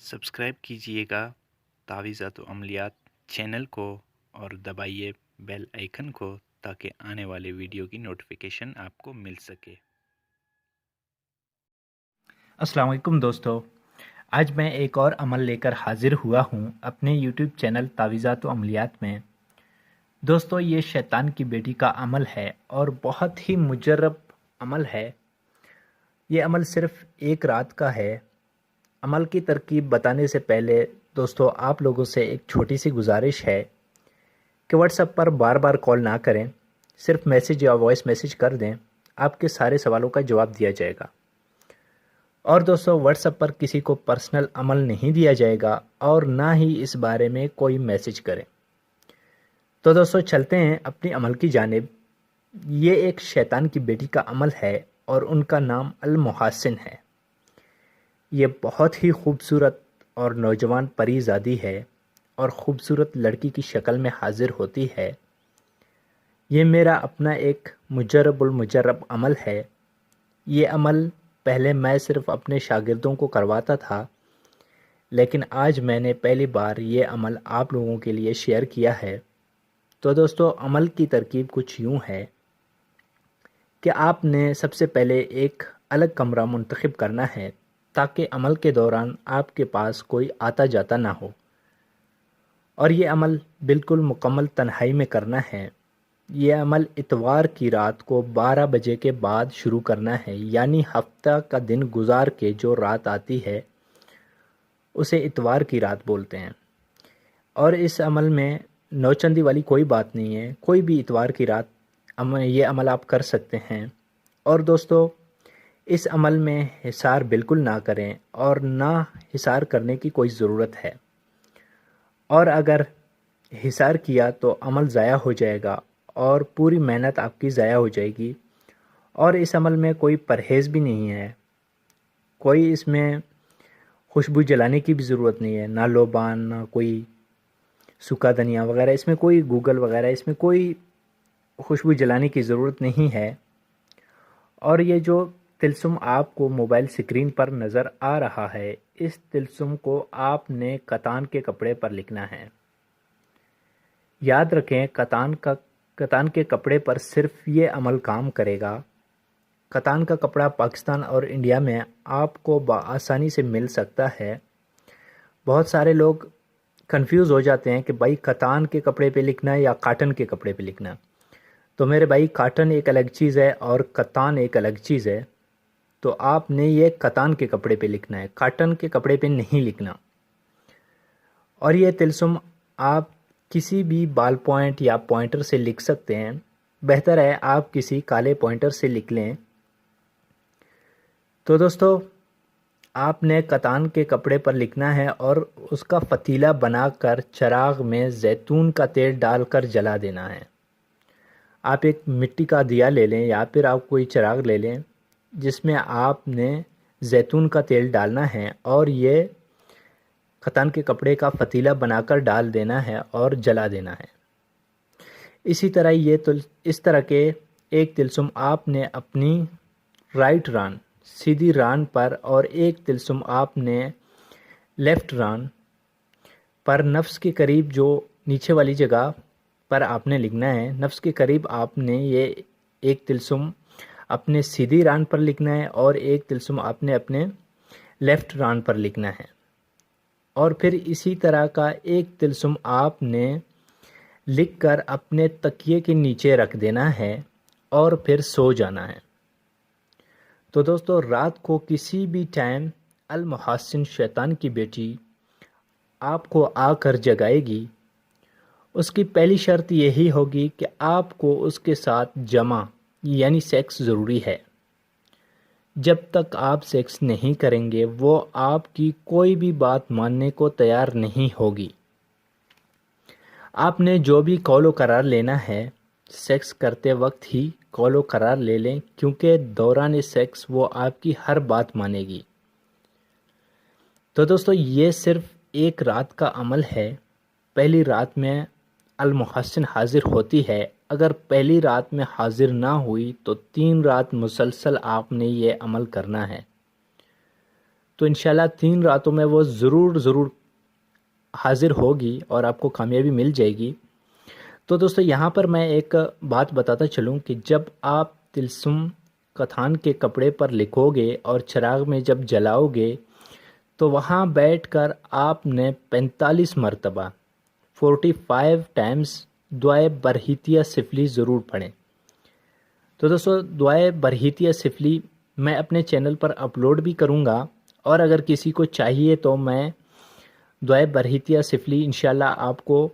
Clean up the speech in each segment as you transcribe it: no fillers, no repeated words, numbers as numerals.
Subscribe कीजिएगा तावीज़ात व अमलियात channel को और दबाइए बेल आइकन को ताकि आने वाले वीडियो की नोटिफिकेशन आपको मिल सके। अस्सलाम वालेकुम दोस्तों। आज मैं एक और अमल लेकर हाजिर हुआ हूँ अपने यूट्यूब चैनल तावीज़ात व अमलियात में। दोस्तों, ये शैतान की बेटी का अमल है और बहुत ही मुजर्रब अमल है। ये अमल सिर्फ एक रात का है। अमल की तरकीब बताने से पहले दोस्तों, आप लोगों से एक छोटी सी गुजारिश है कि व्हाट्सएप पर बार बार कॉल ना करें, सिर्फ मैसेज या वॉइस मैसेज कर दें। आपके सारे सवालों का जवाब दिया जाएगा। और दोस्तों, व्हाट्सएप पर किसी को पर्सनल अमल नहीं दिया जाएगा और ना ही इस बारे में कोई मैसेज करें। तो दोस्तों, चलते हैं अपनी अमल की जानिब। ये एक शैतान की बेटी का अमल है और उनका नाम अल मुहसिन है। ये बहुत ही खूबसूरत और नौजवान परीज़ादी है और ख़ूबसूरत लड़की की शक्ल में हाजिर होती है। ये मेरा अपना एक मुजर्रबुल मुजर्रब अमल है। ये अमल पहले मैं सिर्फ़ अपने शागिर्दों को करवाता था, लेकिन आज मैंने पहली बार ये अमल आप लोगों के लिए शेयर किया है। तो दोस्तों, अमल की तरकीब कुछ यूँ है कि आपने सबसे पहले एक अलग कमरा मुंतखब करना है ताकि अमल के दौरान आपके पास कोई आता जाता ना हो। और ये अमल बिल्कुल मुकम्मल तन्हाई में करना है। ये अमल इतवार की रात को 12 बजे के बाद शुरू करना है, यानी हफ्ता का दिन गुजार के जो रात आती है उसे इतवार की रात बोलते हैं। और इस अमल में नौचंदी वाली कोई बात नहीं है। कोई भी इतवार की रात ये अमल आप कर सकते हैं। और दोस्तों, इस अमल में हिसार बिल्कुल ना करें और ना हिसार करने की कोई ज़रूरत है। और अगर हिसार किया तो अमल ज़ाया हो जाएगा और पूरी मेहनत आपकी ज़ाया हो जाएगी। और इस अमल में कोई परहेज़ भी नहीं है। कोई इसमें खुशबू जलाने की भी ज़रूरत नहीं है, ना लोबान, ना कोई सूखा धनिया वगैरह, इसमें कोई गूगल वगैरह, इसमें कोई खुशबू जलाने की ज़रूरत नहीं है। और ये जो तिलस्म आपको मोबाइल स्क्रीन पर नज़र आ रहा है, इस तिलस्म को आपने कतान के कपड़े पर लिखना है। याद रखें, कतान के कपड़े पर सिर्फ ये अमल काम करेगा। कतान का कपड़ा पाकिस्तान और इंडिया में आपको बआसानी से मिल सकता है। बहुत सारे लोग कंफ्यूज हो जाते हैं कि भाई कतान के कपड़े पे लिखना है या काटन के कपड़े पे लिखना। तो मेरे भाई, काटन एक अलग चीज़ है और कतान एक अलग चीज़ है। तो आपने ये कतान के कपड़े पे लिखना है, काटन के कपड़े पे नहीं लिखना। और ये तिलस्म आप किसी भी बाल पॉइंट या पॉइंटर से लिख सकते हैं। बेहतर है आप किसी काले पॉइंटर से लिख लें। तो दोस्तों, आपने कतान के कपड़े पर लिखना है और उसका पतीला बनाकर चिराग में जैतून का तेल डालकर जला देना है। आप एक मिट्टी का दिया ले लें या फिर आप कोई चिराग ले लें जिसमें आपने जैतून का तेल डालना है और ये कतान के कपड़े का पतीला बनाकर डाल देना है और जला देना है। इसी तरह ये तो इस तरह के एक तिलस्म आपने अपनी राइट रान, सीधी रान पर, और एक तिलस्म आपने लेफ़्ट रान पर, नफ्स के करीब जो नीचे वाली जगह पर आपने लिखना है। नफ्स के करीब आपने ये एक तिलस्म अपने सीधी रान पर लिखना है और एक तिलस्म आपने अपने लेफ़्ट रान पर लिखना है। और फिर इसी तरह का एक तिलस्म आपने लिखकर अपने तकिए के नीचे रख देना है और फिर सो जाना है। तो दोस्तों, रात को किसी भी टाइम अल मुहसिन शैतान की बेटी आपको आकर जगाएगी। उसकी पहली शर्त यही होगी कि आपको उसके साथ जमा यानी सेक्स ज़रूरी है। जब तक आप सेक्स नहीं करेंगे वो आपकी कोई भी बात मानने को तैयार नहीं होगी। आपने जो भी कौलो करार लेना है, सेक्स करते वक्त ही कौलो करार ले लें, क्योंकि दौरान सेक्स वो आपकी हर बात मानेगी। तो दोस्तों, ये सिर्फ एक रात का अमल है। पहली रात में अल मुहसिन हाजिर होती है। अगर पहली रात में हाजिर ना हुई तो 3 रात मुसलसल आपने ये अमल करना है। تو انشاءاللہ 3 راتوں میں وہ ضرور حاضر ہوگی اور آپ کو کامیابی مل جائے گی۔ تو دوستو یہاں پر میں ایک بات بتاتا چلوں کہ جب آپ تلسم کتھان کے کپڑے پر لکھو گے اور چراغ میں جب جلاؤ گے تو وہاں بیٹھ کر آپ نے 45 مرتبہ 45 ٹائمز دعائے برہیتیہ سفلی ضرور پڑھیں۔ تو دوستو دعائے برہیتیہ سفلی میں اپنے چینل پر اپلوڈ بھی کروں گا، اور اگر کسی کو چاہیے تو میں دعائے برہیتیہ سفلی انشاءاللہ آپ کو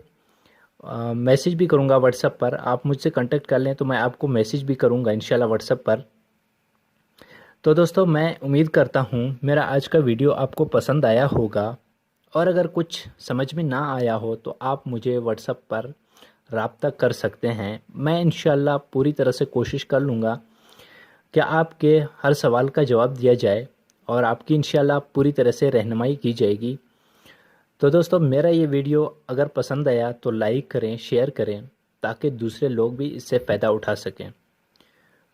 میسیج بھی کروں گا واٹس ایپ پر۔ آپ مجھ سے کنٹیکٹ کر لیں تو میں آپ کو میسیج بھی کروں گا انشاءاللہ واٹس ایپ پر۔ تو دوستو میں امید کرتا ہوں میرا آج کا ویڈیو آپ کو پسند آیا ہوگا، اور اگر کچھ سمجھ میں نہ آیا ہو تو آپ مجھے واٹس ایپ پر رابطہ کر سکتے ہیں۔ میں انشاءاللہ پوری طرح سے کوشش کر لوں گا کہ آپ کے ہر سوال کا جواب دیا جائے اور آپ کی انشاءاللہ پوری طرح سے رہنمائی کی جائے گی۔ تو دوستو میرا یہ ویڈیو اگر پسند آیا تو لائک کریں، شیئر کریں تاکہ دوسرے لوگ بھی اس سے فائدہ اٹھا سکیں۔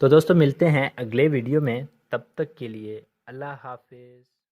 تو دوستو ملتے ہیں اگلے ویڈیو میں، تب تک کے لیے اللہ حافظ۔